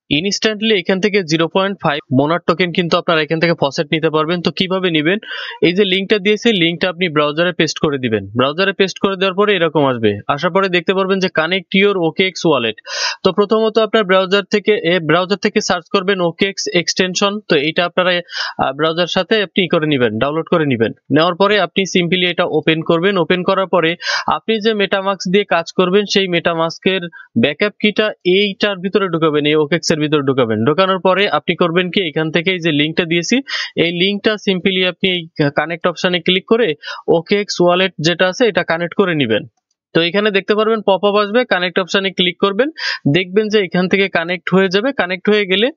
Instantly এখান থেকে 0.5 মোনার token কিন্তু আপনারা এখান থেকে ফসেট নিতে পারবেন। তো কিভাবে নিবেন, এই যে লিঙ্কটা দিয়েছি, লিঙ্কটা আপনি ব্রাউজারে পেস্ট করে দিবেন। ব্রাউজারে পেস্ট করে দেওয়ার পরে এরকম আসবে, আসার পরে দেখতে পারবেন যে কানেক্ট ইউর ওকেএক্স ওয়ালেট। তো প্রথমত আপনার ব্রাউজার থেকে সার্চ করবেন ওকেএক্স এক্সটেনশন। তো এটা আপনারা ব্রাউজার সাথে আপনি করে নেবেন, ডাউনলোড করে নেবেন। নেওয়ার পরে আপনি সিম্পলি এটা ওপেন করবেন। ওপেন করার পরে আপনি যে মেটামাস্ক দিয়ে কাজ করবেন সেই মেটামাস্কের ব্যাকআপ কিটা এইটার ভিতরে ঢুকাবেন, এই ওকেএক্স এর ভিতরে ঢুকাবেন। ঢোকানোর পরে আপনি করবেন কি, এখান থেকে এই যে লিঙ্কটা দিয়েছি, এই লিঙ্কটা সিম্পলি আপনি এই কানেক্ট অপশনে ক্লিক করে ওকেএক্স ওয়ালেট যেটা আছে এটা কানেক্ট করে নেবেন। তো এখানে দেখতে পারবেন পপ আপ আসবে, কানেক্ট অপশনে ক্লিক করবেন, দেখবেন যে এখান থেকে কানেক্ট হয়ে যাবে। কানেক্ট হয়ে গেলে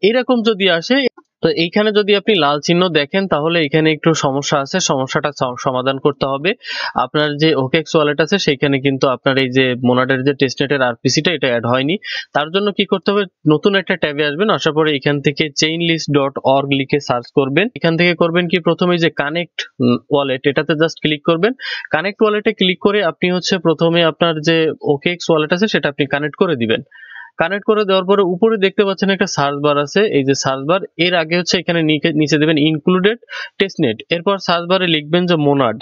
এরকম যদি আসে, তো এইখানে যদি আপনি লাল চিহ্ন দেখেন তাহলে এখানে একটু সমস্যা আছে, সমস্যাটা সমাধান করতে হবে। আপনার যে ওকেএক্স ওয়ালেট আছে সেখানে কিন্তু আপনার এই যে মোনাডের যে টেস্টনেটের আরপিসিটা এটা অ্যাড হয়নি। তার জন্য কি করতে হবে, নতুন একটা ট্যাবে আসবেন, আসার পরে এখান থেকে chainlist.org লিখে সার্চ করবেন। এখান থেকে করবেন কি, প্রথমে যে কানেক্ট ওয়ালেট এটাতে জাস্ট ক্লিক করবেন। কানেক্ট ওয়ালেটে ক্লিক করে আপনি হচ্ছে প্রথমে আপনার যে ওকেএক্স ওয়ালেট আছে সেটা আপনি কানেক্ট করে দিবেন। কানেক্ট করে দেওয়ার পরে উপরে দেখতে পাচ্ছেন একটা সার্চ বার আছে, এই যে সার্চ বার, এর আগে হচ্ছে এখানে নিচে দেবেন ইনক্লুডেড টেস্টনেট, এরপর সার্চ বারে লিখবেন যে মোনাড।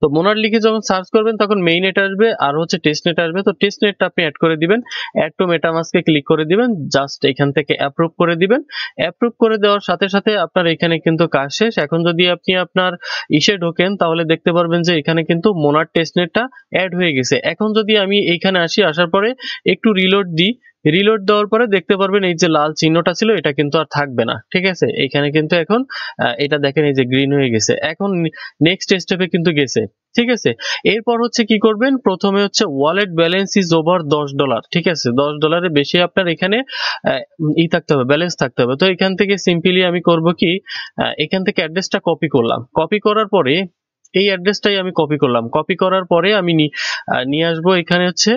তো মোনাড লিখে যখন সার্চ করবেন তখন মেইননেট আসবে আর হচ্ছে টেস্টনেট আসবে। তো টেস্টনেটটা আপনি অ্যাড করে দিবেন, অ্যাড টু মেটামাস্কে ক্লিক করে দিবেন, জাস্ট এখান থেকে অ্যাপ্রুভ করে দিবেন। অ্যাপ্রুভ করে দেওয়ার সাথে সাথে আপনার এখানে কিন্তু কাজ শেষ। এখন যদি আপনি আপনার ইসে ঢোকেন তাহলে দেখতে পারবেন যে এখানে কিন্তু মোনাড টেস্টনেটটা অ্যাড হয়ে গেছে। এখন যদি আমি এইখানে আসি, আসার পরে একটু রিলোড দিই, রিলোড দেওয়ার পরে দেখতে পারবেন এই যে লাল চিহ্নটা ছিল এটা কিন্তু আর থাকবে না, ঠিক আছে। এখানে কিন্তু এখন এটা দেখেন এই যে গ্রিন হয়ে গেছে, এখন নেক্সট স্টেপে কিন্তু গেছে, ঠিক আছে। এরপর হচ্ছে কি করবেন, প্রথমে হচ্ছে ওয়ালেট ব্যালেন্স ইজ ওভার $10, ঠিক আছে। $10 বেশি আপনার এখানে থাকতে হবে, ব্যালেন্স থাকতে হবে। তো এখান থেকে সিম্পলি আমি করব কি, এখান থেকে অ্যাড্রেসটা কপি করলাম। কপি করার পরে এই অ্যাড্রেসটাই আমি কপি করলাম। কপি করার পরে আমি নিয়ে আসবো এখানে হচ্ছে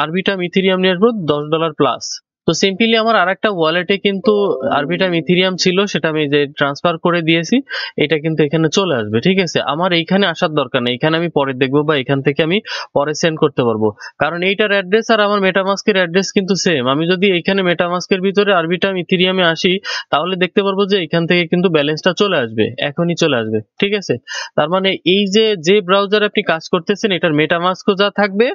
আরবিটাম ইথেরিয়াম নিয়ে আসবো $10 প্লাস। তো সিম্পলি আমার আরেকটা ওয়ালেটে কিন্তু আরবিটাম ইথেরিয়াম ছিল, সেটা আমি যে ট্রান্সফার করে দিয়েছি, এটা কিন্তু এখানে চলে আসবে, ঠিক আছে। আমার এইখানে আসার দরকার নেই, এখানে আমি পরে দেখবো বা এখান থেকে আমি পরে সেন্ড করতে পারবো, কারণ এইটার অ্যাড্রেস আর আমার মেটামাস্কের অ্যাড্রেস কিন্তু সেম। আমি যদি এখানে মেটামাস্কের ভিতরে আরবিটাম ইথেরিয়ামে আসি তাহলে দেখতে পারবো যে এখান থেকে কিন্তু ব্যালেন্সটা চলে আসবে, এখনই চলে আসবে, ঠিক আছে। তার মানে এই যে ব্রাউজারে আপনি কাজ করতেছেন এটার মেটামাস্কও যা থাকবে,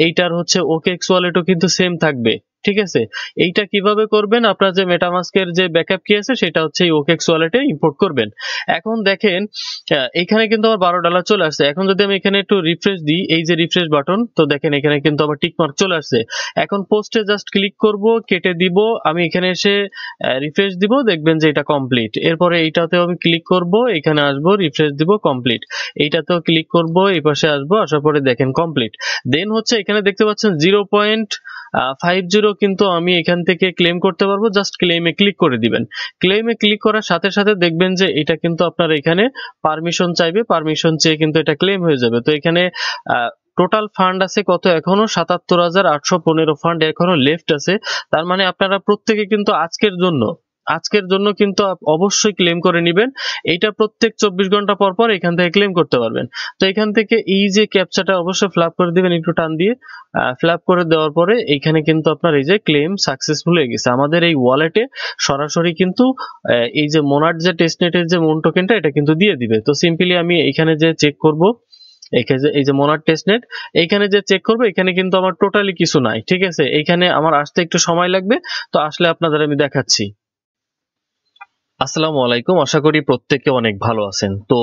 এইটার হচ্ছে ওকেএক্স ওয়ালেটও কিন্তু সেম থাকবে, ঠিক আছে। এইটা কিভাবে করবেন, আপনার যে মেটামাস্কের যে ব্যাকআপ কি আছে সেটা হচ্ছে এই ওকেএক্স ওয়ালেটে ইম্পোর্ট করবেন। এখন দেখেন এখানে কিন্তু আমার $12 চলে আসছে। এখন যদি আমি এখানে একটু রিফ্রেশ দিই, এই যে রিফ্রেশ বাটন, তো দেখেন এখানে কিন্তু আমার টিক মার্ক চলে আসছে। এখন পোস্টে জাস্ট ক্লিক করব, কেটে দিব, আমি এখানে এসে রিফ্রেশ দিব, দেখবেন যে এটা কমপ্লিট। এরপরে এইটাতেও আমি ক্লিক করব, এখানে আসবো, রিফ্রেশ দিব, কমপ্লিট। এইটাতেও ক্লিক করব, এই পাশে আসবো, আসার পরে দেখেন কমপ্লিট। দেন হচ্ছে এখানে দেখতে পাচ্ছেন 0.50 কিন্তু আমি এখান থেকে ক্লেম করতে পারবো। জাস্ট ক্লেমে ক্লিক করে দিবেন। ক্লেমে ক্লিক করার সাথে সাথে দেখবেন যে এটা কিন্তু আপনার এখানে পারমিশন চাইবে, পারমিশন চেয়ে কিন্তু এটা ক্লেম হয়ে যাবে। তো এখানে টোটাল ফান্ড আছে কত, এখনো 77,815 ফান্ড এখনো লেফট আছে। তার মানে আপনারা প্রত্যেকে কিন্তু আজকের জন্য কিন্তু অবশ্যই ক্লেম করে নেবেন। এইটা প্রত্যেক 24 ঘন্টা পর পর এখান থেকে ক্লেম করতে পারবেন। তো এখান থেকে এই যে ক্যাপচাটা অবশ্যই ফ্ল্যাপ করে দিবেন একটু টান দিয়ে। ফ্ল্যাপ করে দেওয়ার পরে এইখানে কিন্তু আপনার এই যে ক্লেম সাকসেসফুল হয়ে গেছে আমাদের এই ওয়ালেটে সরাসরি কিন্তু এই যে মোনাড যে টেস্টনেটের যে মুন টোকেনটা এটা কিন্তু দিয়ে দিবে। তো সিম্পলি আমি এখানে যে চেক করব, এই যে মোনাড টেস্টনেট, এইখানে যে চেক করবো, এখানে কিন্তু আমার টোটালি কিছু নাই, ঠিক আছে। এইখানে আমার আসতে একটু সময় লাগবে, তো আসলে আপনাদের আমি দেখাচ্ছি। আসসালামু আলাইকুম, আশা করি প্রত্যেকে অনেক ভালো আছেন। তো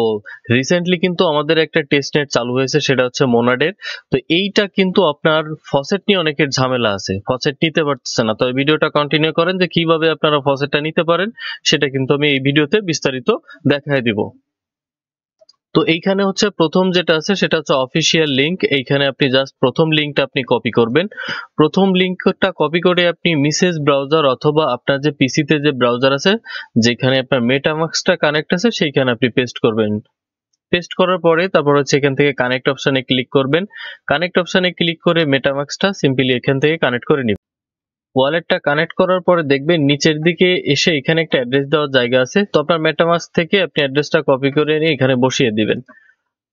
রিসেন্টলি কিন্তু আমাদের একটা টেস্টনেট চালু হয়েছে, সেটা হচ্ছে মোনাডের। তো এইটা কিন্তু আপনার ফসেট নিয়ে অনেকের ঝামেলা আছে, ফসেট নিতে পারতেছে না। তো এই ভিডিওটা কন্টিনিউ করেন যে কিভাবে আপনারা ফসেটটা নিতে পারেন, সেটা কিন্তু আমি এই ভিডিওতে বিস্তারিত দেখায় দিব। তো এইখানে হচ্ছে প্রথম যেটা আছে সেটা হচ্ছে অফিসিয়াল লিংক। এইখানে আপনি জাস্ট প্রথম লিংকটা আপনি কপি করবেন। প্রথম লিংকটা কপি করে আপনি মিসেস ব্রাউজার অথবা আপনার যে পিসিতে যে ব্রাউজার আছে যেখানে আপনার মেটামাস্কটা কানেক্ট আছে সেইখানে আপনি পেস্ট করবেন। পেস্ট করার পরে তারপর হচ্ছে এখান থেকে কানেক্ট অপশনে ক্লিক করবেন। কানেক্ট অপশনে ক্লিক করে মেটামাস্কটা সিম্পলি এখান থেকে কানেক্ট করে নিবেন। ওয়ালেটটা কানেক্ট করার পরে দেখবেন নিচের দিকে এসে এখানে একটা অ্যাড্রেস দেওয়ার জায়গা আছে। তো আপনার মেটামাস্ক থেকে আপনি অ্যাড্রেসটা কপি করে নিয়ে এখানে বসিয়ে দিবেন।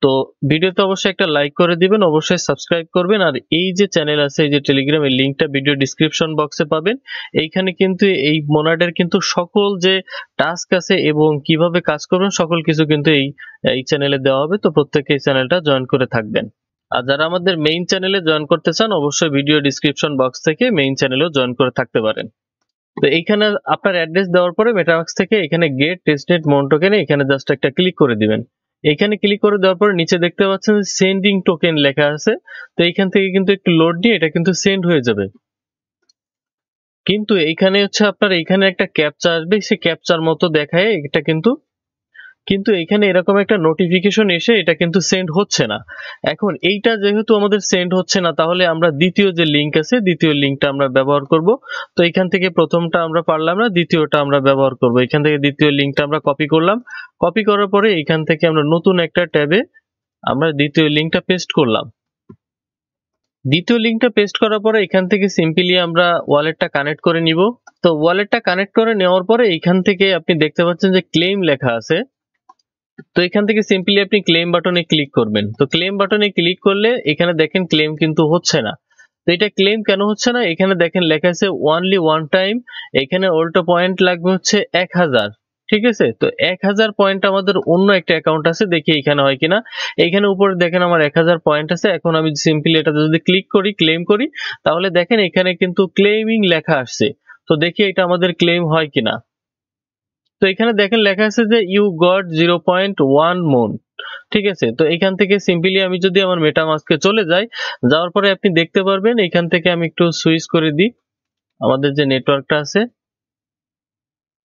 তো ভিডিওতে অবশ্যই একটা লাইক করে দিবেন, অবশ্যই সাবস্ক্রাইব করবেন। আর এই যে চ্যানেল আছে, এই যে টেলিগ্রামের লিঙ্কটা ভিডিও ডিসক্রিপশন বক্সে পাবেন। এইখানে কিন্তু এই মোনাডের কিন্তু সকল যে টাস্ক আছে এবং কিভাবে কাজ করবেন সকল কিছু কিন্তু এই চ্যানেলে দেওয়া হবে। তো প্রত্যেকে এই চ্যানেলটা জয়েন করে থাকবেন। আর যারা আমাদের মেইন চ্যানেলে জয়েন করতে চান অবশ্যই ভিডিও ডিসক্রিপশন বক্স থেকে মেইন চ্যানেলেও জয়েন করে থাকতে পারেন। তো এইখানে আপনার অ্যাড্রেস দেওয়ার পরে মেটামাক্স থেকে এখানে গেট টেস্টনেট মন টোকেনে এখানে জাস্ট একটা ক্লিক করে দিবেন। এখানে ক্লিক করে দেওয়ার পরে নিচে দেখতে পাচ্ছেন সেন্ডিং টোকেন লেখা আছে। তো এইখান থেকে কিন্তু একটু লোড নিয়ে এটা কিন্তু সেন্ড হয়ে যাবে। কিন্তু এইখানে হচ্ছে আপনার এইখানে একটা ক্যাপচা আসবে, সেই ক্যাপচার মতো দেখায় এটা কিন্তু এখানে এরকম একটা নোটিফিকেশন এসে এটা কিন্তু সেন্ড হচ্ছে না। এখন এইটা যেহেতু আমাদের সেন্ড হচ্ছে না, তাহলে আমরা দ্বিতীয় যে লিংক আছে দ্বিতীয় লিংকটা আমরা ব্যবহার করব। তো এখান থেকে প্রথমটা আমরা পারলাম না, দ্বিতীয়টা আমরা ব্যবহার করব। এখান থেকে দ্বিতীয় লিংকটা আমরা কপি করলাম। কপি করার পরে এখান থেকে আমরা নতুন একটা ট্যাবে আমরা দ্বিতীয় লিংকটা পেস্ট করলাম। দ্বিতীয় লিংকটা পেস্ট করার পরে এখান থেকে সিম্পলি আমরা ওয়ালেটটা কানেক্ট করে নিব। তো ওয়ালেটটা কানেক্ট করে নেওয়ার পরে এখান থেকে আপনি দেখতে পাচ্ছেন যে ক্লেম লেখা আছে। তো এখান থেকে সিম্পলি আপনি ক্লেম বাটনে ক্লিক করবেন। তো ক্লেম বাটনে ক্লিক করলে এখানে দেখেন ক্লেম কিন্তু হচ্ছে না। তো এটা ক্লেম কেন হচ্ছে না, এখানে দেখেন লেখা আছে ওনলি ওয়ান টাইম। এখানে উল্টো পয়েন্ট লাগবে হচ্ছে 1000। ঠিক আছে, তো 1000 পয়েন্ট আমাদের অন্য একটা অ্যাকাউন্ট আছে, দেখি এখানে হয় কিনা। এখানে উপরে দেখেন আমার 1000 পয়েন্ট আছে। এখন আমি সিম্পলি এটাতে যদি ক্লিক করি ক্লেম করি, তাহলে দেখেন এখানে কিন্তু ক্লেমিং লেখা আসছে। তো দেখি এটা আমাদের ক্লেম হয় কিনা। তো এখানে দেখেন লেখা আছে যে ইউ গট 0.1 মন। ঠিক আছে, তো এখান থেকে সিম্পলি আমি যদি আমার মেটামাস্কে চলে যাই, যাওয়ার পরে আপনি দেখতে পারবেন এখান থেকে আমি একটু সুইচ করে দিই, আমাদের যে নেটওয়ার্কটা আছে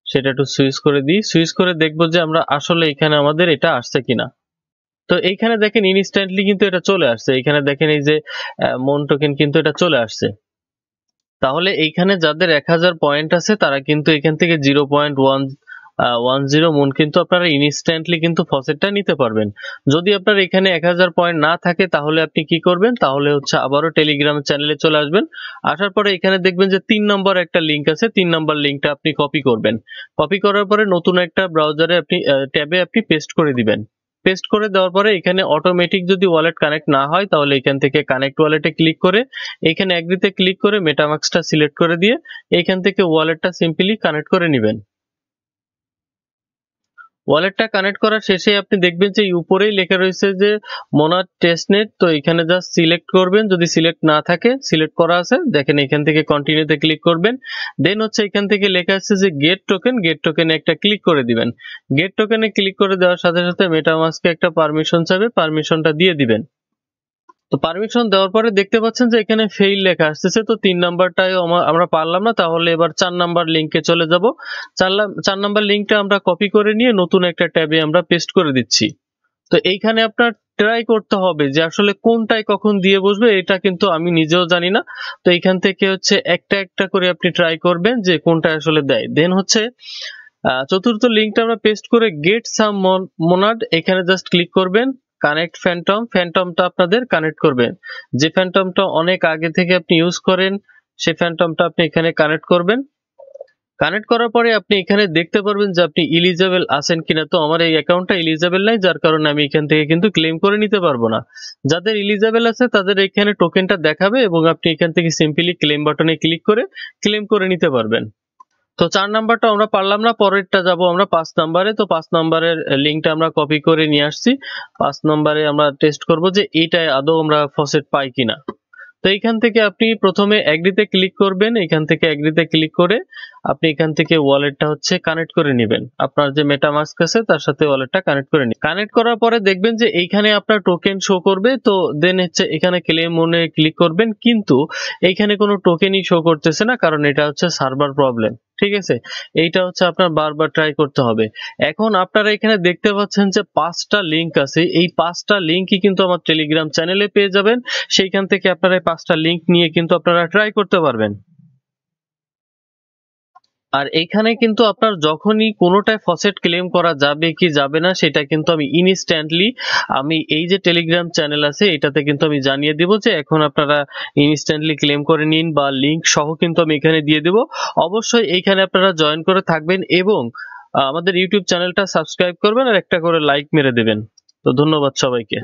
সেটা একটু সুইচ করে দিই। সুইচ করে দেখবো যে আমরা আসলে এখানে আমাদের এটা আসছে কিনা। তো এইখানে দেখেন ইনস্ট্যান্টলি কিন্তু এটা চলে আসছে। এখানে দেখেন এই যে মন টোকেন কিন্তু এটা চলে আসছে। তাহলে এইখানে যাদের 1000 পয়েন্ট আছে তারা কিন্তু এখান থেকে 0.10 মন কিন্তু আপনারা ইনস্ট্যান্টলি কিন্তু ফসেটটা নিতে পারবেন। যদি আপনার এখানে 1000 পয়েন্ট না থাকে তাহলে আপনি কি করবেন, তাহলে হচ্ছে আবারও টেলিগ্রাম চ্যানেলে চলে আসবেন। আসার পরে এখানে দেখবেন যে 3 নম্বর একটা লিংক আছে, 3 নম্বর লিংকটা আপনি কপি করবেন। কপি করার পরে নতুন একটা ব্রাউজারে আপনি ট্যাবে আপনি পেস্ট করে দিবেন। পেস্ট করে দেওয়ার পরে এখানে অটোমেটিক যদি ওয়ালেট কানেক্ট না হয় তাহলে এখান থেকে কানেক্ট ওয়ালেটে ক্লিক করে এখানে এগ্রিতে ক্লিক করে মেটামাক্সটা সিলেক্ট করে দিয়ে এখান থেকে ওয়ালেটটা সিম্পলি কানেক্ট করে নেবেন। ওয়ালেটটা কানেক্ট করার শেষে আপনি দেখবেন যে উপরেই লেখা রয়েছে যে মোনাড টেস্টনেট। তো এখানে জাস্ট সিলেক্ট করবেন, যদি সিলেক্ট না থাকে সিলেক্ট করা আছে দেখেন এখান থেকে কন্টিনিউতে ক্লিক করবেন। দেন হচ্ছে এখান থেকে লেখা আছে যে গেট টোকেন, গেট টোকেনে একটা ক্লিক করে দিবেন। গেট টোকেনে ক্লিক করে দেওয়ার সাথে সাথে মেটামাস্কে একটা পারমিশন চাইবে, পারমিশনটা দিয়ে দিবেন। তো পারমিশন দেওয়ার পরে দেখতে পাচ্ছেন যে এখানে ফেইল লেখা আসতেছে। তো 3 নাম্বারটাও আমরা পারলাম না, তাহলে এবার 4 নাম্বার লিংকে চলে যাব। 4 নাম্বার লিংকটা আমরা কপি করে নিয়ে নতুন একটা ট্যাবে আমরা পেস্ট করে দিচ্ছি। তো এইখানে আপনার ট্রাই করতে হবে যে আসলে কোনটায় কখন দিয়ে বসবে, এটা কিন্তু আমি নিজেও জানি না। তো এইখান থেকে হচ্ছে একটা একটা করে আপনি ট্রাই করবেন যে কোনটা আসলে দেয়। দেন হচ্ছে চতুর্থ লিংকটা আমরা পেস্ট করে গেট সাম মোনাড এখানে জাস্ট ক্লিক করবেন। কানেক্ট ফ্যান্টম, ফ্যান্টমটা আপনাদের কানেক্ট করবেন। যে ফ্যান্টমটা অনেক আগে থেকে আপনি ইউজ করেন সেই ফ্যান্টমটা আপনি এখানে কানেক্ট করবেন। কানেক্ট করার পরে আপনি এখানে দেখতে পারবেন যে আপনি এলিজেবল আছেন কিনা। তো আমার এই অ্যাকাউন্টটা এলিজেবল নাই, যার কারণে আমি এখান থেকে কিন্তু ক্লেম করে নিতে পারবো না। যাদের এলিজেবল আছে তাদের এখানে টোকেনটা দেখাবে এবং আপনি এখান থেকে সিম্পলি ক্লেম বাটনে ক্লিক করে ক্লেম করে নিতে পারবেন। তো 4 নাম্বারটা আমরা পারলাম না, পরেরটা যাব আমরা 5 নাম্বারে। তো 5 নাম্বারের লিংকটা আমরা কপি করে নিয়ে আসছি। 5 নাম্বারে আমরা টেস্ট করব যে এইটায় আদৌ আমরা ফসেট পাই কিনা। তো এইখান থেকে আপনি প্রথমে এগ্রিতে ক্লিক করবেন। এখান থেকে এগ্রিতে ক্লিক করে আপনি এখান থেকে ওয়ালেটটা হচ্ছে কানেক্ট করে নেবেন। আপনার যে মেটামাস্ক আছে তার সাথে ওয়ালেটটা কানেক্ট করে নিন। কানেক্ট করার পরে দেখবেন যে এইখানে আপনার টোকেন শো করবে। তো দেন হচ্ছে এখানে ক্লেম মনে ক্লিক করবেন, কিন্তু এইখানে কোনো টোকেনই শো করতেছে না, কারণ এটা হচ্ছে সার্ভার প্রবলেম। ঠিক আছে, এইটা হচ্ছে আপনার বারবার ট্রাই করতে হবে। এখন আপনারা এখানে দেখতে পাচ্ছেন যে 5টা লিংক আছে, এই 5টা লিংকই কিন্তু আমার টেলিগ্রাম চ্যানেলে পেয়ে যাবেন। সেইখান থেকে আপনারা এই 5টা লিংক নিয়ে কিন্তু আপনারা ট্রাই করতে পারবেন। আর এইখানে কিন্তু আপনার যখনই কোনোটায় ফসেট ক্লেম করা যাবে কি যাবে না সেটা কিন্তু আমি ইনস্ট্যান্টলি আমি এই যে টেলিগ্রাম চ্যানেল আছে এটাতে কিন্তু আমি জানিয়ে দিব যে এখন আপনারা ইনস্ট্যান্টলি ক্লেম করে নিন, বা লিংক সহ কিন্তু আমি এখানে দিয়ে দেব। অবশ্যই এইখানে আপনারা জয়েন করে থাকবেন এবং আমাদের ইউটিউব চ্যানেলটা সাবস্ক্রাইব করবেন আর একটা করে লাইক মেরে দেবেন। তো ধন্যবাদ সবাইকে।